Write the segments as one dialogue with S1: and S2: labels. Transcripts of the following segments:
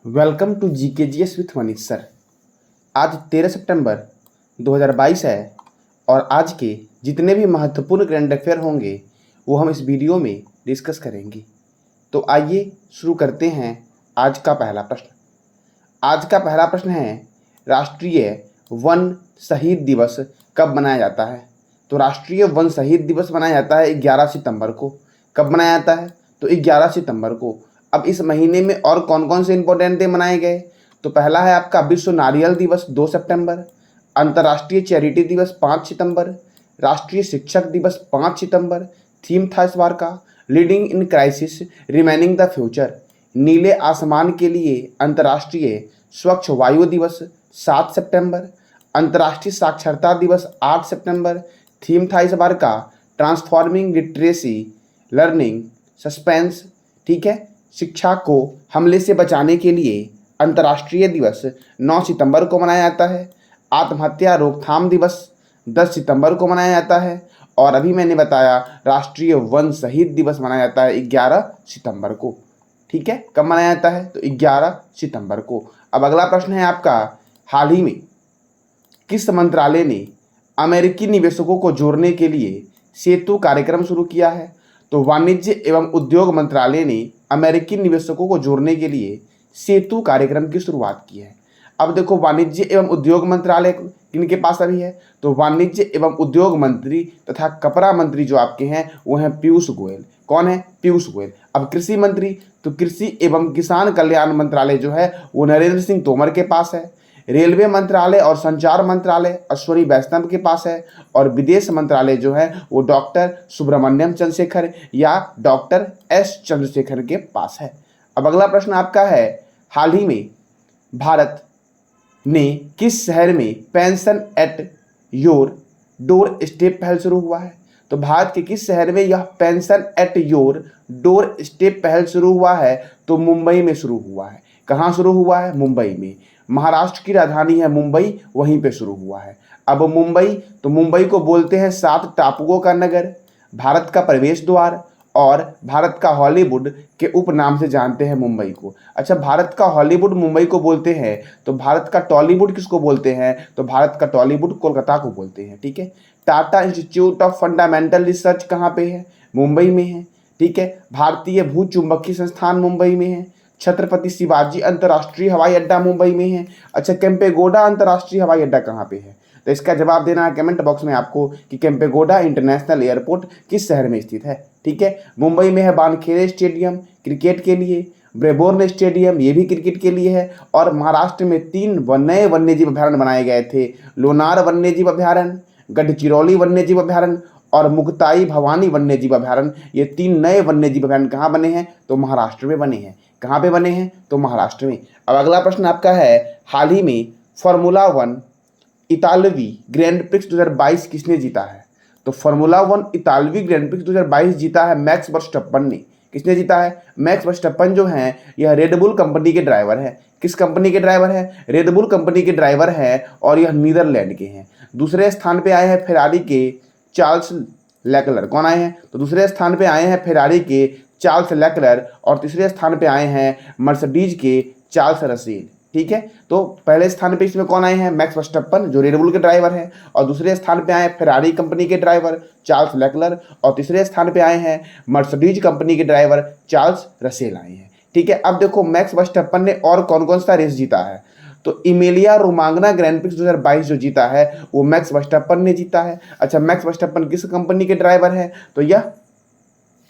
S1: Welcome to GKGS with Manish sir. आज 13 सितंबर 2022 है और आज के जितने भी महत्वपूर्ण करंट अफेयर होंगे वो हम इस वीडियो में डिस्कस करेंगे। तो आइए शुरू करते हैं आज का पहला प्रश्न। आज का पहला प्रश्न है, राष्ट्रीय वन शहीद दिवस कब मनाया जाता है? तो राष्ट्रीय वन शहीद दिवस मनाया जाता है 11 सितंबर को। कब मनाया जाता है? तो 11 सितंबर को। अब इस महीने में और कौन कौन से इंपॉर्टेंट डे मनाए गए? तो पहला है आपका विश्व नारियल दिवस 2 सितंबर, अंतर्राष्ट्रीय चैरिटी दिवस 5 सितंबर, राष्ट्रीय शिक्षक दिवस 5 सितंबर। थीम था इस बार का leading in crisis remaining the future. नीले आसमान के लिए अंतर्राष्ट्रीय स्वच्छ वायु दिवस 7 सितंबर, अंतर्राष्ट्रीय साक्षरता दिवस 8 सितंबर। थीम था इस बार का ट्रांसफॉर्मिंग लिटरेसी लर्निंग सस्पेंस। ठीक है, शिक्षा को हमले से बचाने के लिए अंतर्राष्ट्रीय दिवस 9 सितंबर को मनाया जाता है। आत्महत्या रोकथाम दिवस 10 सितंबर को मनाया जाता है। और अभी मैंने बताया राष्ट्रीय वन शहीद दिवस मनाया जाता है 11 सितंबर को। ठीक है, कब मनाया जाता है? तो 11 सितंबर को। अब अगला प्रश्न है आपका, हाल ही में किस मंत्रालय ने अमेरिकी निवेशकों को जोड़ने के लिए सेतु कार्यक्रम शुरू किया है? तो वाणिज्य एवं उद्योग मंत्रालय ने अमेरिकी निवेशकों को जोड़ने के लिए सेतु कार्यक्रम की शुरुआत की है। अब देखो, वाणिज्य एवं उद्योग मंत्रालय किनके पास अभी है? तो वाणिज्य एवं उद्योग मंत्री तथा कपड़ा मंत्री जो आपके हैं वो हैं पीयूष गोयल। कौन है? पीयूष गोयल। अब कृषि मंत्री, तो कृषि एवं किसान कल्याण मंत्रालय जो है वो नरेंद्र सिंह तोमर के पास है। रेलवे मंत्रालय और संचार मंत्रालय अश्वनी वैष्णव के पास है। और विदेश मंत्रालय जो है वो डॉक्टर सुब्रमण्यम चंद्रशेखर या डॉक्टर एस चंद्रशेखर के पास है। अब अगला प्रश्न आपका है, हाल ही में भारत ने किस शहर में pension at your door step पहल शुरू हुआ है? तो भारत के किस शहर में यह pension at your door step पहल शुरू हुआ है? तो मुंबई में शुरू हुआ है। कहाँ शुरू हुआ है? मुंबई में। महाराष्ट्र की राजधानी है मुंबई, वहीं पे शुरू हुआ है। अब मुंबई, तो मुंबई को बोलते हैं 7 टापुओं का नगर, भारत का प्रवेश द्वार और भारत का हॉलीवुड के उपनाम से जानते हैं मुंबई को। अच्छा, भारत का हॉलीवुड मुंबई को बोलते हैं, तो भारत का टॉलीवुड किसको बोलते हैं? तो भारत का टॉलीवुड कोलकाता को बोलते हैं। ठीक है, Tata institute of fundamental research कहाँ पे है? मुंबई में है। ठीक है, भारतीय भू चुंबकीय संस्थान मुंबई में है। छत्रपति शिवाजी अंतर्राष्ट्रीय हवाई अड्डा मुंबई में है। अच्छा, केम्पेगौड़ा अंतर्राष्ट्रीय हवाई अड्डा कहाँ पे है? तो इसका जवाब देना है कमेंट बॉक्स में आपको कि केम्पेगौड़ा इंटरनेशनल एयरपोर्ट किस शहर में स्थित है। ठीक है, मुंबई में है वानखेड़े स्टेडियम क्रिकेट के लिए, ब्रेबोर्न स्टेडियम ये भी क्रिकेट के लिए है। और महाराष्ट्र में 3 नए वन्यजीव अभ्यारण्य बनाए गए थे, लोनार वन्यजीव अभ्यारण्य, गढ़चिरौली वन्यजीव अभ्यारण्य और मुक्ताई भवानी वन्यजीव अभ्यारण्य। ये 3 नए वन्यजीव अभ्यारण्य कहाँ बने हैं? तो महाराष्ट्र में बने हैं। कहाँ पे बने हैं? तो महाराष्ट्र में। अब अगला प्रश्न आपका है, हाल ही में फार्मूला 1 इतालवी ग्रैंड प्रिक्स 2022 किसने जीता है? तो फार्मूला 1 इतालवी ग्रैंड प्रिक्स 2022 जीता है मैक्स वर्स्टप्पन ने। किसने जीता है? मैक्स वर्स्टप्पन जो है यह रेडबुल कंपनी के ड्राइवर है। किस कंपनी के ड्राइवर है? रेडबुल कंपनी के ड्राइवर है और यह नीदरलैंड के हैं। दूसरे स्थान पे आए हैं फेरारी के चार्ल्स लेक्लर। कौन आए हैं? तो दूसरे स्थान पे आए हैं फेरारी के चार्ल्स लेक्लर और तीसरे स्थान पे आए हैं मर्सिडीज के चार्ल्स रसेल। ठीक है, तो पहले स्थान पे इसमें कौन आए हैं? मैक्स वर्स्टप्पन जो रेडबुल के ड्राइवर हैं, और दूसरे स्थान पे आए फेरारी कंपनी के ड्राइवर चार्ल्स लेक्लर और तीसरे स्थान पे आए हैं मर्सिडीज कंपनी के ड्राइवर चार्ल्स रसेल आए हैं। ठीक है, अब देखो मैक्स वर्स्टप्पन ने और कौन कौन सा रेस जीता है? तो इमेलिया रोमांगना ग्रैंड प्रिक्स 2022 जो जीता है वो मैक्स वर्स्टप्पन ने जीता है। अच्छा, मैक्स वर्स्टप्पन किस कंपनी के ड्राइवर है? तो यह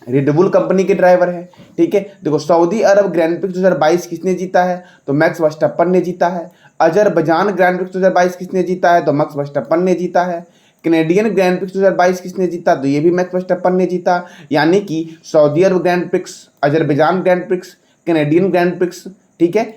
S1: रेडबुल कंपनी के ड्राइवर है। ठीक है, देखो सऊदी अरब ग्रैंड प्रिक्स 2022 किसने जीता है? तो मैक्स वर्स्टप्पन ने जीता है। अजरबैजान ग्रैंड प्रिक्स 2022 किसने जीता है? तो मैक्स वर्स्टप्पन ने जीता है। कैनेडियन ग्रैंड प्रिक्स 2022 किसने जीता? तो ये भी मैक्स वर्स्टप्पन ने जीता। यानी कि Saudi Arab Grand Prix, Azerbaijan Grand Prix, Canadian Grand Prix, ठीक है,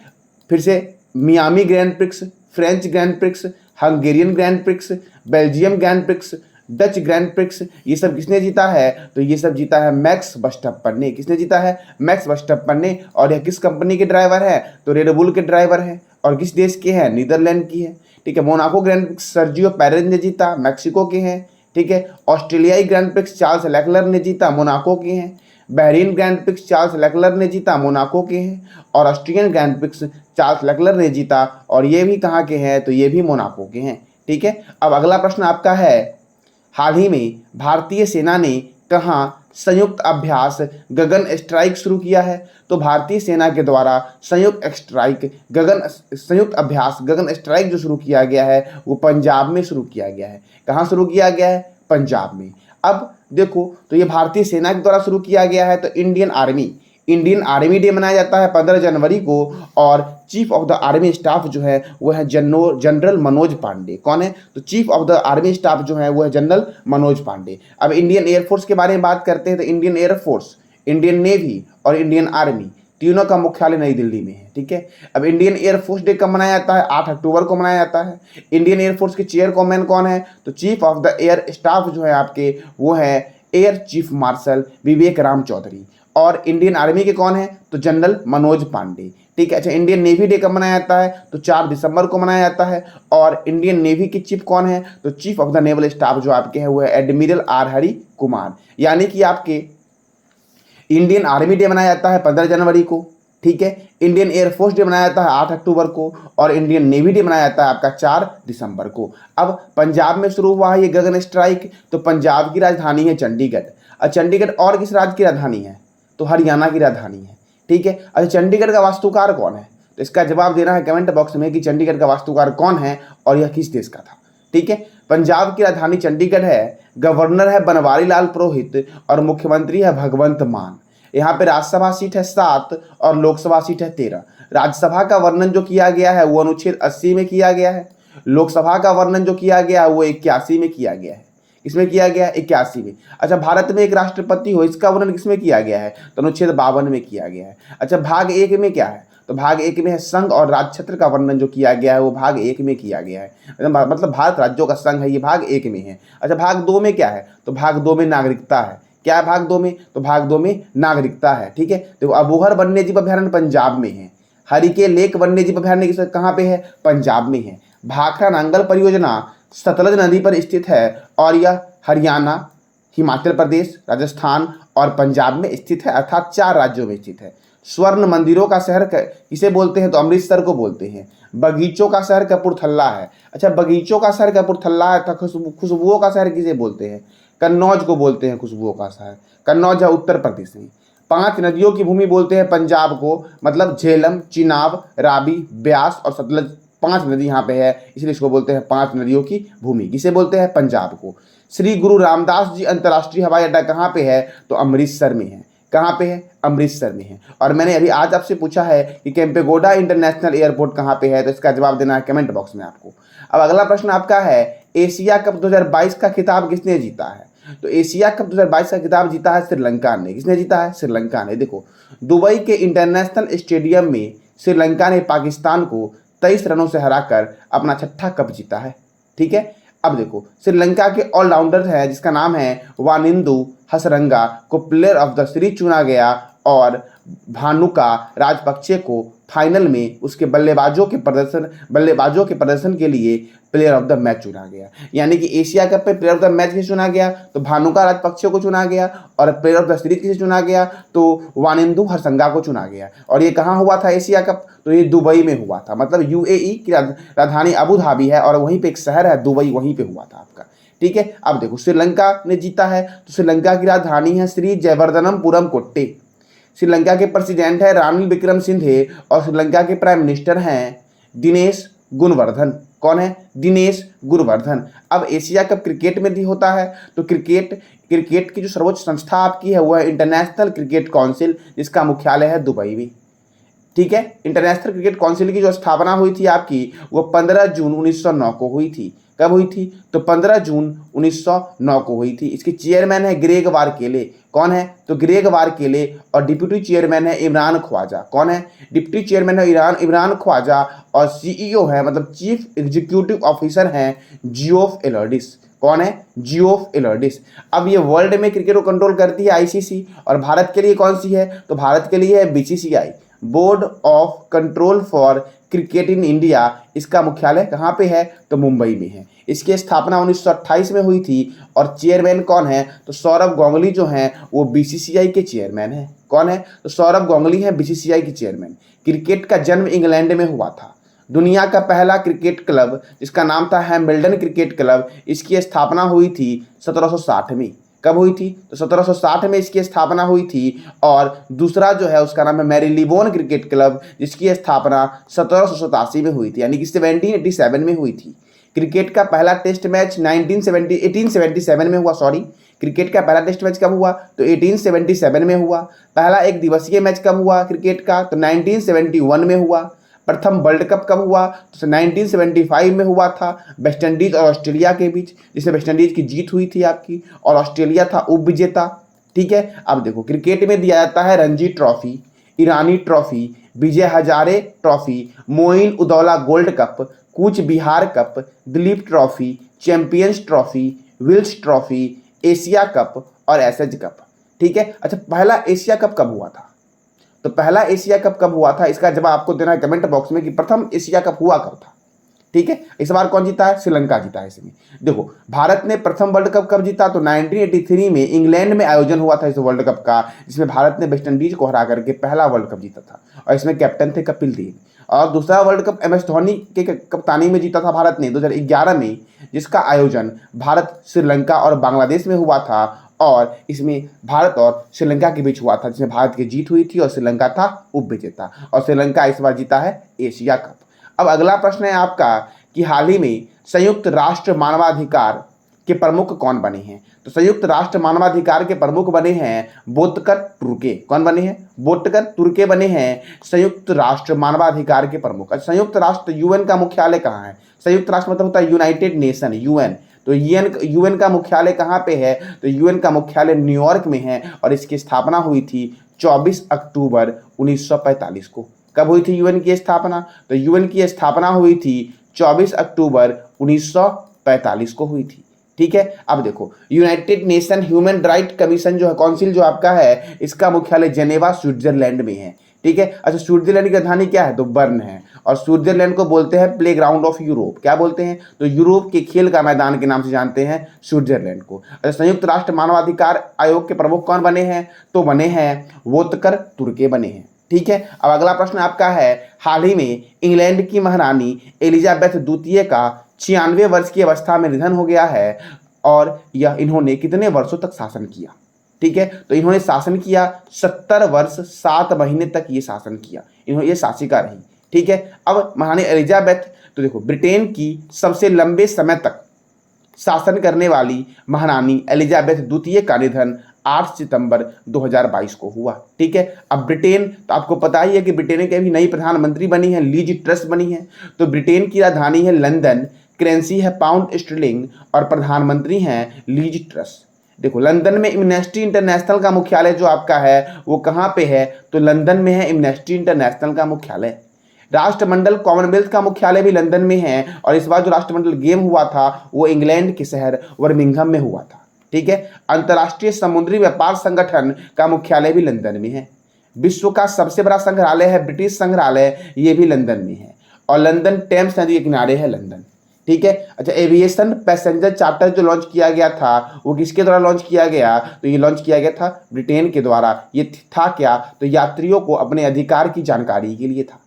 S1: फिर से Miami Grand Prix, French Grand Prix, Hungarian Grand Prix, Belgium Grand Prix, Dutch Grand Prix, ये सब किसने जीता है? तो ये सब जीता है मैक्स वर्स्टप्पन ने। किसने जीता है? मैक्स वर्स्टप्पन ने। और यह किस कंपनी के ड्राइवर है? तो रेडबुल के ड्राइवर है। और किस देश के हैं? नीदरलैंड की है। ठीक है, Monaco grand prix Sergio Perez ने जीता, मैक्सिको के हैं। ठीक है, ऑस्ट्रेलियाई ग्रैंड प्रिक्स चार्ल्स लेक्लर ने जीता, मोनाको के हैं। Bahrain grand prix Charles Leclerc ने जीता, मोनाको के हैं। और Austrian grand prix Charles Leclerc ने जीता, और ये भी कहाँ के हैं, तो ये भी मोनाको के हैं। ठीक है, अब अगला प्रश्न आपका है, हाल ही में भारतीय सेना ने कहाँ संयुक्त अभ्यास गगन स्ट्राइक शुरू किया है? तो भारतीय सेना के द्वारा संयुक्त अभ्यास गगन स्ट्राइक जो शुरू किया गया है वो पंजाब में शुरू किया गया है। कहाँ शुरू किया गया है? पंजाब में। अब देखो, तो ये भारतीय सेना के द्वारा शुरू किया गया है। तो इंडियन आर्मी डे मनाया जाता है 15 जनवरी को, और chief of the army staff जो है वो है जनरल मनोज पांडे। कौन है? तो chief of the army staff जो है वो है जनरल मनोज पांडे। अब इंडियन एयरफोर्स के बारे में बात करते हैं, तो इंडियन एयरफोर्स, इंडियन नेवी और इंडियन आर्मी तीनों का मुख्यालय नई दिल्ली में है। ठीक है, अब इंडियन एयरफोर्स डे कब मनाया जाता है? 8 अक्टूबर को मनाया जाता है। इंडियन एयरफोर्स के चेयरमैन कौन है? तो chief of the air staff जो है आपके वो है एयर चीफ मार्शल विवेक राम चौधरी। और इंडियन आर्मी के कौन है? तो जनरल मनोज पांडे। ठीक है, अच्छा, इंडियन नेवी डे कब मनाया जाता है? तो 4 दिसंबर को मनाया जाता है। और इंडियन नेवी के चीफ कौन है? तो chief of the naval staff जो आपके हैं वो है एडमिरल आर हरि कुमार। यानी कि आपके इंडियन आर्मी डे मनाया जाता है 15 जनवरी को। ठीक है, इंडियन एयरफोर्स डे मनाया जाता है 8 अक्टूबर को, और इंडियन नेवी डे मनाया जाता है आपका 4 दिसंबर को। अब पंजाब में शुरू हुआ है ये गगन स्ट्राइक। तो पंजाब की राजधानी है चंडीगढ़। और चंडीगढ़ और किस राज्य की राजधानी है? तो हरियाणा की राजधानी है। ठीक है, अच्छा, चंडीगढ़ का वास्तुकार कौन है? तो इसका जवाब देना है कमेंट बॉक्स में कि चंडीगढ़ का वास्तुकार कौन है और यह किस देश का था। ठीक है, पंजाब की राजधानी चंडीगढ़ है। गवर्नर है बनवारी लाल पुरोहित और मुख्यमंत्री है भगवंत मान। यहाँ पे राज्यसभा सीट है 7 और लोकसभा सीट है 13। राज्यसभा का वर्णन जो किया गया है वो अनुच्छेद 80 में किया गया है। लोकसभा का वर्णन जो किया गया है वो 81 में किया गया है। इसमें किया गया है 81 में। अच्छा, भारत में एक राष्ट्रपति हो, इसका वर्णन किसमें किया गया है? तो अनुच्छेद 52 में किया गया है। अच्छा, भाग 1 में क्या है? तो भाग 1 में है संघ और राज्य क्षेत्र का वर्णन जो किया गया है वो भाग 1 में किया गया है। मतलब भारत राज्यों का संघ है, ये भाग 1 में है। अच्छा, भाग 2 में क्या है? तो भाग 2 में नागरिकता है। क्या है भाग 2 में? तो भाग 2 में नागरिकता है। ठीक है, तो अबोहर वन्यजीव अभयारण्य पंजाब में है। हरिके लेक वन्यजीव अभयारण्य कहाँ पे है? पंजाब में है। भाखड़ा नांगल परियोजना सतलज नदी पर स्थित है और यह हरियाणा, हिमाचल प्रदेश, राजस्थान और पंजाब में स्थित है, अर्थात 4 राज्यों में स्थित है। स्वर्ण मंदिरों का शहर किसे बोलते हैं? तो अमृतसर को बोलते हैं। बगीचों का शहर कपूरथला है। अच्छा, बगीचों का शहर कपूरथला है। खुशबुओं का शहर किसे बोलते हैं? कन्नौज को बोलते हैं खुशबुओं का शहर। कन्नौज है उत्तर प्रदेश में। 5 नदियों की भूमि बोलते हैं पंजाब को, मतलब झेलम, चिनाब, रावी, ब्यास और सतलज। 5 नदी यहाँ पे है, इसलिए इसको बोलते हैं 5 नदियों की भूमि। किसे बोलते हैं? पंजाब को। श्री गुरु रामदास जी अंतर्राष्ट्रीय हवाई अड्डा कहाँ पे है? तो अमृतसर में है। कहाँ पे है? अमृतसर में है। और मैंने अभी आज आपसे पूछा है कि केम्पेगौड़ा इंटरनेशनल एयरपोर्ट कहाँ पे है, तो इसका जवाब देना है कमेंट बॉक्स में आपको। अब अगला प्रश्न आपका है, एशिया कप 2022 का खिताब किसने जीता है? तो एशिया कप 2022 का खिताब जीता है श्रीलंका ने। किसने जीता है? श्रीलंका ने। देखो, दुबई के इंटरनेशनल स्टेडियम में श्रीलंका ने पाकिस्तान को 23 रनों से हराकर अपना 6ठा कप जीता है। ठीक है, अब देखो, श्रीलंका के ऑलराउंडर है जिसका नाम है वानिंदु हसरंगा को प्लेयर ऑफ द सीरीज चुना गया, और भानुका राजपक्षे को फाइनल में उसके बल्लेबाजों के प्रदर्शन के लिए प्लेयर ऑफ द मैच चुना गया। यानी कि एशिया कप पे प्लेयर ऑफ द मैच किसे चुना गया? तो भानुका राजपक्षे को चुना गया। और प्लेयर ऑफ द सीरीज किसे चुना गया? तो वानिंदु हरसंगा को चुना गया। और ये कहाँ हुआ था एशिया कप? तो ये दुबई में हुआ था। मतलब यूएई की राजधानी अबू धाबी है और वहीं पे एक शहर है दुबई, वहीं पे हुआ था आपका। ठीक है, अब देखो, श्रीलंका ने जीता है तो श्रीलंका की राजधानी है श्री जयवर्धनपुरम कोट्टे। श्रीलंका के प्रेसिडेंट है रानिल विक्रमसिंघे और श्रीलंका के प्राइम मिनिस्टर हैं दिनेश गुणवर्धन। कौन है? दिनेश गुणवर्धन। अब एशिया कप क्रिकेट में भी होता है, तो क्रिकेट की जो सर्वोच्च संस्था आपकी है वो है इंटरनेशनल क्रिकेट काउंसिल, जिसका मुख्यालय है दुबई में। ठीक है, इंटरनेशनल क्रिकेट काउंसिल की जो स्थापना हुई थी आपकी वो 15 जून 1909 को हुई थी। कब हुई थी? तो 15 जून 1909 को हुई थी। इसके चेयरमैन है ग्रेग वारकेले। कौन है? तो ग्रेग वारकेले। और डिप्टी चेयरमैन है इमरान ख्वाजा। कौन है? डिप्टी चेयरमैन है इमरान ख्वाजा। और सीईओ है, मतलब चीफ एग्जीक्यूटिव ऑफिसर हैं जियोफ एलर्डिस। कौन है? जियोफ एलर्डिस। अब ये वर्ल्ड में क्रिकेट को कंट्रोल करती है आईसीसी, और भारत के लिए कौन सी है? तो भारत के लिए है BCCI, board of control for cricket in India, इसका मुख्यालय कहाँ पे है? तो मुंबई में है। इसकी स्थापना 1928 में हुई थी और चेयरमैन कौन है? तो सौरभ गांगुली जो हैं वो बीसीसीआई के चेयरमैन हैं। कौन है? तो सौरभ गांगुली हैं बीसीसीआई के चेयरमैन। क्रिकेट का जन्म इंग्लैंड में हुआ था। दुनिया का पहला क्रिकेट क्लब जिसका नाम था हैम्बल्डन क्रिकेट क्लब, इसकी स्थापना हुई थी 1760 में। कब हुई थी? तो 1760 में इसकी स्थापना हुई थी। और दूसरा जो है उसका नाम है मैरीलीबोन क्रिकेट क्लब, जिसकी स्थापना 1787 में हुई थी, यानी कि 1787 में हुई थी। क्रिकेट का पहला टेस्ट मैच 1877 में हुआ। क्रिकेट का पहला टेस्ट मैच कब हुआ? तो 1877 में हुआ। पहला एक दिवसीय मैच कब हुआ क्रिकेट का? तो 1971 में हुआ। प्रथम वर्ल्ड कप कब हुआ? तो 1975 में हुआ था, वेस्ट इंडीज और ऑस्ट्रेलिया के बीच, जिसमें वेस्ट इंडीज की जीत हुई थी आपकी, और ऑस्ट्रेलिया था उप विजेता। ठीक है, अब देखो क्रिकेट में दिया जाता है Ranji Trophy, Irani Trophy, Vijay Hazare Trophy, Moin Uddaula Gold Cup, Cooch Behar Cup, Duleep Trophy, Champions Trophy, Wills Trophy, Asia Cup और एसएज कप। ठीक है, अच्छा पहला एशिया कप कब हुआ था? तो पहला एशिया कप कब हुआ था, इसका जवाब आपको देना है कमेंट बॉक्स में कि प्रथम एशिया कप हुआ कब था। ठीक है, इस बार कौन जीता है? श्रीलंका जीता है इसमें। देखो भारत ने प्रथम वर्ल्ड कप कब जीता? तो 1983 में इंग्लैंड में आयोजन हुआ था इस वर्ल्ड कप का, जिसमें भारत ने वेस्ट इंडीज को हरा करके पहला वर्ल्ड कप जीता था, और इसमें कैप्टन थे कपिल देव। और दूसरा world cup M S Dhoni के कप्तानी में जीता था भारत ने 2011 में, जिसका आयोजन भारत, श्रीलंका और बांग्लादेश में हुआ था, और इसमें भारत और श्रीलंका के बीच हुआ था, जिसमें भारत की जीत हुई थी और श्रीलंका था उप विजेता, और श्रीलंका इस बार जीता है एशिया कप। अब अगला प्रश्न है आपका कि हाल ही में संयुक्त राष्ट्र मानवाधिकार के प्रमुख कौन बने हैं? तो संयुक्त राष्ट्र मानवाधिकार के प्रमुख बने हैं बोत्कर टुर्के। कौन बने हैं? बोत्कर टुर्के बने हैं संयुक्त राष्ट्र मानवाधिकार के प्रमुख। संयुक्त राष्ट्र यूएन का मुख्यालय कहाँ है? संयुक्त राष्ट्र मतलब होता है यूनाइटेड नेशन, यूएन। तो यूएन का मुख्यालय कहाँ पे है? तो यूएन का मुख्यालय न्यूयॉर्क में है, और इसकी स्थापना हुई थी 24 अक्टूबर 1945 को। कब हुई थी यूएन की स्थापना? तो यूएन की स्थापना हुई थी 24 अक्टूबर 1945 को हुई थी। ठीक है, अब देखो United nation human right commission जो है, काउंसिल जो आपका है, इसका मुख्यालय जेनेवा स्विट्जरलैंड में है। ठीक है, अच्छा स्विट्जरलैंड की राजधानी क्या है? तो बर्न है, और स्विट्जरलैंड को बोलते हैं प्ले ग्राउंड ऑफ यूरोप। क्या बोलते हैं? तो यूरोप के खेल का मैदान के नाम से जानते हैं स्विट्जरलैंड को। अच्छा संयुक्त राष्ट्र मानवाधिकार आयोग के प्रमुख कौन बने हैं? तो बने हैं वोत्कर तुर्के बने हैं। ठीक है, अब अगला प्रश्न आपका है, हाल ही में इंग्लैंड की महारानी एलिजाबेथ द्वितीय का 96 वर्ष की अवस्था में निधन हो गया है, और यह इन्होंने कितने वर्षों तक शासन किया? ठीक है, तो इन्होंने शासन किया 70 वर्ष 7 महीने तक ये शासन किया, इन्होंने ये शासिका रही। ठीक है, अब महारानी एलिजाबेथ, तो देखो ब्रिटेन की सबसे लंबे समय तक शासन करने वाली महारानी एलिजाबेथ द्वितीय का निधन 8 सितंबर 2022 को हुआ। ठीक है, अब ब्रिटेन, तो आपको पता ही है कि ब्रिटेन की अभी नई प्रधानमंत्री बनी है, लीज ट्रस बनी है। तो ब्रिटेन की राजधानी है लंदन, करेंसी है पाउंड स्टर्लिंग, और प्रधानमंत्री हैं लीज ट्रस। देखो लंदन में एम्नेस्टी इंटरनेशनल का मुख्यालय जो आपका है वो कहाँ पे है? तो लंदन में है एम्नेस्टी इंटरनेशनल का मुख्यालय। राष्ट्रमंडल कॉमनवेल्थ का मुख्यालय भी लंदन में है, और इस बार जो राष्ट्रमंडल गेम हुआ था वो इंग्लैंड के शहर बर्मिंघम में हुआ था। ठीक है, अंतर्राष्ट्रीय समुद्री व्यापार संगठन का मुख्यालय भी लंदन में है। विश्व का सबसे बड़ा संग्रहालय है ब्रिटिश संग्रहालय, ये भी लंदन में है, और लंदन टेम्स नदी के किनारे है लंदन। ठीक है, अच्छा एविएशन पैसेंजर चार्टर जो लॉन्च किया गया था वो किसके द्वारा लॉन्च किया गया? तो ये लॉन्च किया गया था ब्रिटेन के द्वारा। ये था क्या? तो यात्रियों को अपने अधिकार की जानकारी के लिए था।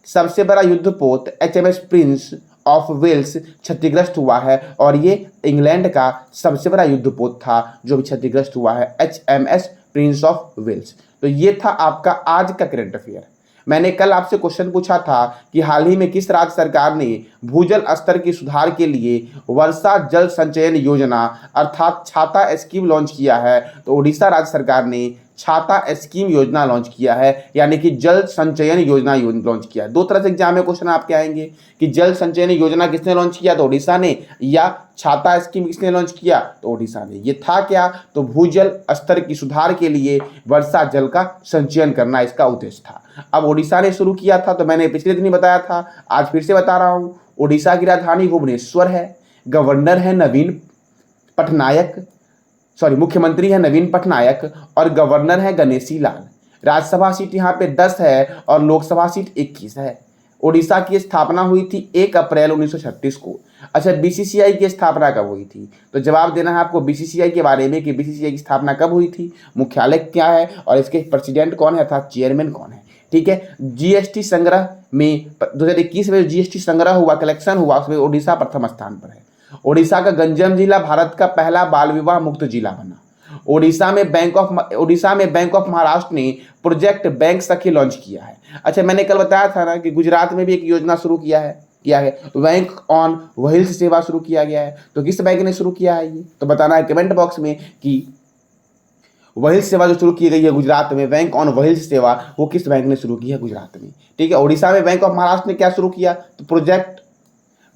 S1: सबसे बड़ा युद्धपोत HMS प्रिंस ऑफ वेल्स क्षतिग्रस्त हुआ है, और ये इंग्लैंड का सबसे बड़ा युद्धपोत था जो भी क्षतिग्रस्त हुआ है, HMS प्रिंस ऑफ वेल्स। तो ये था आपका आज का करंट अफेयर। मैंने कल आपसे क्वेश्चन पूछा था कि हाल ही में किस राज्य सरकार ने भूजल स्तर की सुधार के लिए वर्षा जल संचयन योजना अर्थात छाता स्कीम लॉन्च किया है? तो उड़ीसा राज्य सरकार ने छाता स्कीम योजना लॉन्च किया है, यानी कि जल संचयन योजना लॉन्च किया है। दो तरह से एग्जाम में क्वेश्चन आपके आएंगे कि जल संचयन योजना किसने लॉन्च किया? तो उड़ीसा ने, या छाता स्कीम किसने लॉन्च किया? तो उड़ीसा ने। ये था क्या? तो भूजल स्तर की सुधार के लिए वर्षा जल का संचयन करना इसका उद्देश्य था। अब उड़ीसा ने शुरू किया था, तो मैंने पिछले दिन ही बताया था, आज फिर से बता रहा हूँ। उड़ीसा की राजधानी भुवनेश्वर है, गवर्नर है नवीन पटनायक, मुख्यमंत्री है नवीन पटनायक, और गवर्नर है गणेशी लाल। राज्यसभा सीट यहाँ पे 10 है और लोकसभा सीट 21 है। ओडिशा की स्थापना हुई थी 1 अप्रैल 1936 को। अच्छा, बीसीसीआई की स्थापना कब हुई थी? तो जवाब देना है आपको बीसीसीआई के बारे में कि बीसीसीआई की स्थापना कब हुई थी, मुख्यालय क्या है और इसके प्रेसिडेंट कौन है अर्थात चेयरमैन कौन है। ठीक है, जीएसटी संग्रह में 2021 में जीएसटी संग्रह हुआ, कलेक्शन हुआ, उसमें ओडिशा प्रथम स्थान पर है। ओडिशा का गंजम जिला भारत का पहला बाल विवाह मुक्त जिला बना। ओडिशा में बैंक ऑफ महाराष्ट्र ने प्रोजेक्ट बैंक सखी लॉन्च किया है। अच्छा, मैंने कल बताया था ना कि गुजरात में भी एक योजना शुरू किया है बैंक ऑन व्हील्स सेवा शुरू किया गया है। तो किस बैंक ने शुरू किया है ये, तो बताना है कमेंट बॉक्स में कि व्हील्स सेवा जो शुरू की गई है गुजरात में, बैंक ऑन व्हील्स सेवा, वो किस बैंक ने शुरू की है गुजरात में। ठीक है, ओडिशा में बैंक ऑफ महाराष्ट्र ने क्या शुरू किया, तो प्रोजेक्ट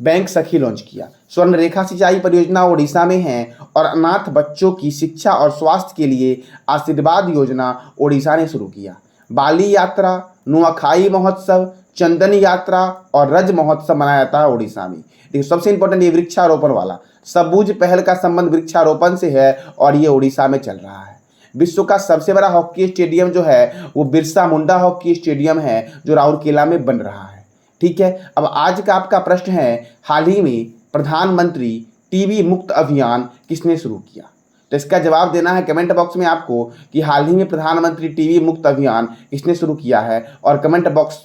S1: बैंक सखी लॉन्च किया। स्वर्ण रेखा सिंचाई परियोजना ओडिशा में है और अनाथ बच्चों की शिक्षा और स्वास्थ्य के लिए आशीर्वाद योजना ओडिशा ने शुरू किया। बाली यात्रा, नुआखाई महोत्सव, चंदन यात्रा और रज महोत्सव मनाया जाता है ओडिशा में। देखिए, सबसे इंपॉर्टेंट ये वृक्षारोपण वाला, सबूज पहल का संबंध वृक्षारोपण से है और ये ओडिशा में चल रहा है। विश्व का सबसे बड़ा हॉकी स्टेडियम जो है वो बिरसा मुंडा हॉकी स्टेडियम है जो राउरकेला में बन रहा है। ठीक है, अब आज का आपका प्रश्न है, हाल ही में प्रधानमंत्री टीबी मुक्त अभियान किसने शुरू किया? तो इसका जवाब देना है कमेंट बॉक्स में आपको कि हाल ही में प्रधानमंत्री टीबी मुक्त अभियान किसने शुरू किया है, और कमेंट बॉक्स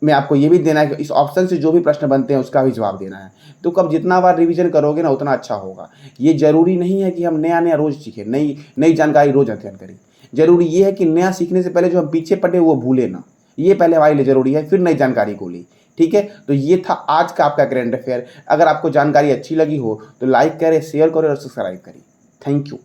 S1: में आपको ये भी देना है कि इस ऑप्शन से जो भी प्रश्न बनते हैं उसका भी जवाब देना है। तो कब जितना बार रिवीजन करोगे ना उतना अच्छा होगा। ये जरूरी नहीं है कि हम नया नया रोज सीखें, नई जानकारी रोज अध्ययन करें। जरूरी ये है कि नया सीखने से पहले जो हम पीछे पढ़े वो भूले ना, ये पहले हमारे लिए जरूरी है, फिर नई जानकारी को ली। ठीक है, तो ये था आज का आपका करंट अफेयर। अगर आपको जानकारी अच्छी लगी हो तो लाइक करें, शेयर करें और सब्सक्राइब करें। Thank you.